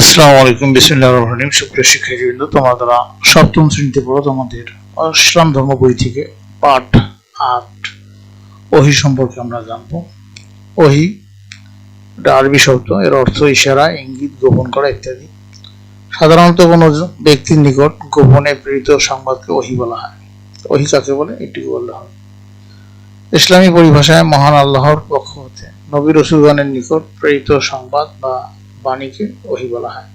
আসসালামু আলাইকুম, বিসমিল্লাহির রহমানির রহিম। সুপ্রিয় শিক্ষার্থীবৃন্দ, তোমরা সপ্তম শ্রেণীতে পড়ো। তোমাদের ইসলাম ধর্ম বই থেকে পাঠ 8 ওহী সম্পর্কে আমরা জানবো। ওহী এটা আরবি শব্দ, এর অর্থ ইশারা, ইঙ্গিত, গোপন করা ইত্যাদি। সাধারণত কোনো ব্যক্তির নিকট গোপনে প্রেরিত সংবাদকে ওহী বলা হয়। ওহী কাকে বলে এটুকু বললে হবে। ইসলামী পরিভাষায় মহান আল্লাহর পক্ষ হতে নবী রাসূলগণের নিকট প্রেরিত সংবাদ বা বাণীকে ওহী বলা হয়।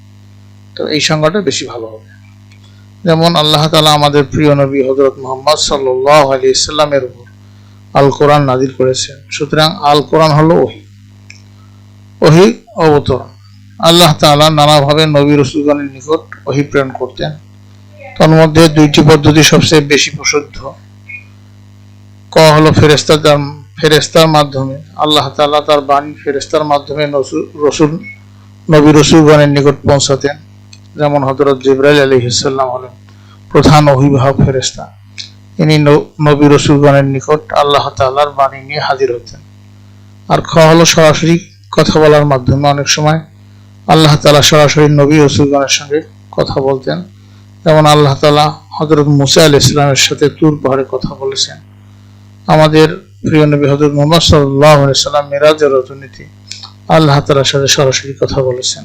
তো এই সংজ্ঞাটা বেশি ভালো হবে। যেমন আল্লাহ তাআলা আমাদের প্রিয় নবী হযরত মুহাম্মদ সাল্লাল্লাহু আলাইহি ওয়াসাল্লামের উপর আল কোরআন নাযিল করেছেন। সুতরাং আল কোরআন হলো ওহী। ওহী অবতরণ। আল্লাহ তাআলা নানাভাবে নবী রাসূলগণের নিকট ওহী প্রেরণ করতেন। তন্মধ্যে দুইটি পদ্ধতি সবচেয়ে বেশি প্রসিদ্ধ। ক হলো ফেরেশতার মাধ্যমে আল্লাহ তাআলা তার বাণী ফেরেশতার মাধ্যমে নবী রাসূলগণের নিকট পৌঁছাতেন। যেমন হযরত জিবরাইল আলাইহিস সালাম হলেন প্রধান অভিবাহক ফেরেশতা। ইনি নবী রাসূলগণের নিকট আল্লাহ তাআলার বাণী নিয়ে হাজির হতেন। আর খ হলো সরাসরি কথা বলার মাধ্যমে। অনেক সময় আল্লাহ তাআলা সরাসরি নবী রাসূলগণের সঙ্গে কথা বলতেন। যেমন আল্লাহ তাআলা হযরত মুসা আলাইহিস সালামের সাথে তুর পাহাড়ে কথা বলেছেন। আমাদের প্রিয় নবী হযরত মুহাম্মদ সাল্লাল্লাহু আলাইহি ওয়াসাল্লাম মিরাজের রজনীতে আল্লাহ তাআলার সাথে সরাসরি কথা বলেছেন।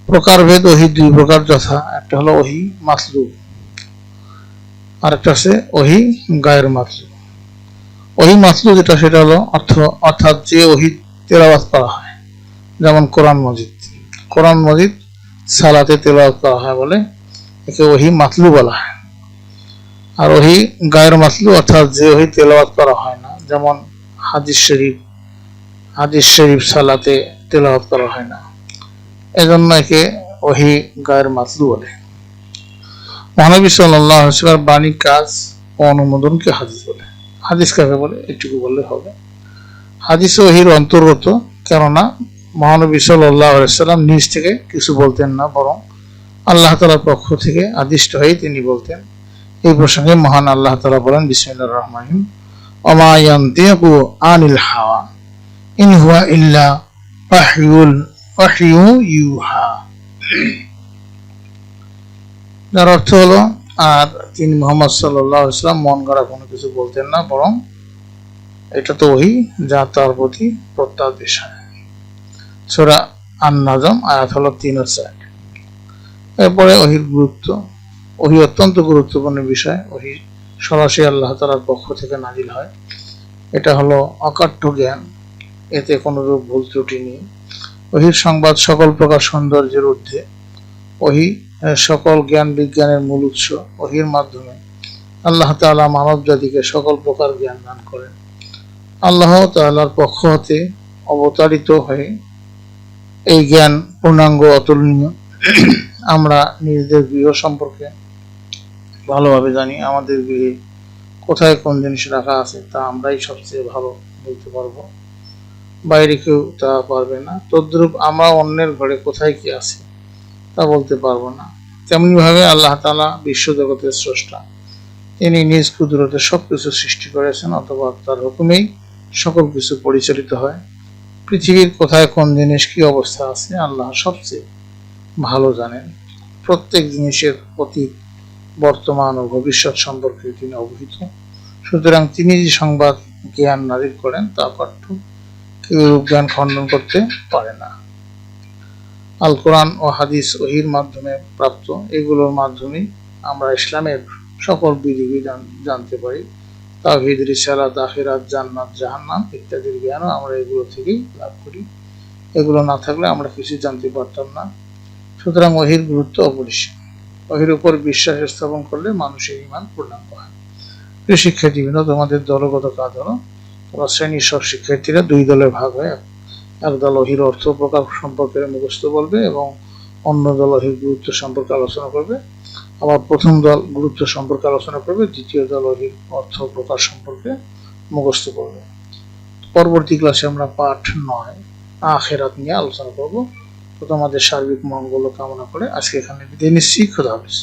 প্রকারভেদ ওহী দুই প্রকার, যথা একটা হলো ওহী মাতলু, আর একটা আছে ওহী গায়র মাতলু। ওহী মাতলু যেটা, সেটা হলো অর্থাৎ যে ওহী তেলাওয়াত করা হয়, যেমন কোরআন মজিদ সালাতে তেলাওয়াত করা হয় বলে একে ওহী মাতলু বলা হয়। আর ওহী গায়র মাতলু অর্থাৎ যে ওহী তেলাওয়াত করা হয় না, যেমন হাদিস শরীফ সালাতে তেলাওয়াত করা হয় না, এজন্য একে ওহী গায়র মাতলু বলে। মহানবী সাল্লাল্লাহু আলাইহি ওয়াসাল্লামের বাণী, কাজ ও অনুমোদনকে হাদিস বলে। হাদিস কাকে বলে এটুকু বললে হবে। হাদিস ওহীর অন্তর্গত, কেননা মহানবী সাল্লাল্লাহু আলাইহি ওয়াসাল্লাম নিজ থেকে কিছু বলতেন না, বরং আল্লাহ তাআলার পক্ষ থেকে আদিষ্ট হয়ে তিনি বলতেন। এই প্রসঙ্গে মহান আল্লাহ তাআলা বলেন, বিসমিল্লাহির রহমানির রহিম, ওমা ইয়ানতিকু আনিল হাওয়া ইন হুয়া ইল্লা ওয়াহয়ু ইউহা। যার অর্থ হলো, আর তিনি মুহাম্মদ সাল্লাল্লাহু আলাইহি ওয়াসাল্লাম মন গড়া কোনো কিছু বলতেন না, বরং এটা তো ওহী যা তার প্রতি প্রত্যাদেশ হয়। সূরা আন-নাজম আয়াত হলো 3 ও 4। এরপরে ওহীর গুরুত্ব। ওহী অত্যন্ত গুরুত্বপূর্ণ বিষয়। ওহী সরাসরি আল্লাহ তাআলার পক্ষ থেকে নাযিল হয়। এটা হলো অকাট্য জ্ঞান, এতে কোনো রূপ ভুল ত্রুটি নেই। ওহীর সংবাদ সকল প্রকার সৌন্দর্যের ঊর্ধ্বে। ওহী সকল জ্ঞান বিজ্ঞানের মূল উৎস। ওহীর মাধ্যমে আল্লাহ তাআলা মানব জাতিকে সকল প্রকার জ্ঞান দান করেন। আল্লাহ তাআলার পক্ষ হতে অবতারিত হয়ে এই জ্ঞান পূর্ণাঙ্গ, অতুলনীয়। আমরা নিজেদের গৃহ সম্পর্কে ভালোভাবে জানি। আমাদের গৃহে কোথায় কোন জিনিস রাখা আছে তা আমরাই সবচেয়ে ভালো বলতে পারবো, বাইরে কেউ তা পারবে না। তদ্রূপ আমরা অন্যের ঘরে কোথায় কি আছে তা বলতে পারবো না। তেমনি ভাবে আল্লাহ তাআলা বিশ্ব জগতের স্রষ্টা। তিনি নিজ কুদরতে সবকিছু সৃষ্টি করেছেন, অথবা তার হুকুমেই সকল কিছু পরিচালিত হয়। পৃথিবীর কোথায় কোন জিনিস কি অবস্থা আছে আল্লাহ সবচেয়ে ভালো জানেন। প্রত্যেক জিনিসের অতীত, বর্তমান ও ভবিষ্যৎ সম্পর্কে তিনি অবহিত। সুতরাং তিনি যে সংবাদ জ্ঞান নাযিল করেন তা অকাট্য, কেউ জ্ঞান খণ্ডন করতে পারে না। আল কোরআন ও হাদিস ওহীর মাধ্যমে প্রাপ্ত। এগুলোর মাধ্যমে আমরা ইসলামের সকল বিধিবিধান জানতে পারি। তাওহীদ, রিসালাত, আখিরাত, জান্নাত, জাহান্নাম ইত্যাদির জ্ঞানও আমরা এগুলো থেকেই লাভ করি। এগুলো না থাকলে আমরা কিছু জানতে পারতাম না। সুতরাং ওহীর গুরুত্ব অপরিসীম। ওহীর উপর বিশ্বাস স্থাপন করলে মানুষের ঈমান পূর্ণাঙ্গ হয়। প্রিয় শিক্ষার্থীবৃন্দ, তোমাদের দলগত কাজ হলো, তোমরা শ্রেণীর সব শিক্ষার্থীরা 2 দলে ভাগ হয়ে এক দল ওহীর অর্থ প্রকার সম্পর্কে মুখস্থ বলবে এবং অন্য দল ওহীর গুরুত্ব সম্পর্কে আলোচনা করবে। আবার প্রথম দল গুরুত্ব সম্পর্কে আলোচনা করবে, দ্বিতীয় দল ওহীর অর্থ প্রকার সম্পর্কে মুখস্থ করবে। পরবর্তী ক্লাসে আমরা পাঠ 9 আখিরাত নিয়ে আলোচনা করব। তো তোমাদের সার্বিক মঙ্গল কামনা করে আজকে এখানে বিদায় নিচ্ছি। খোদা হাফেজ।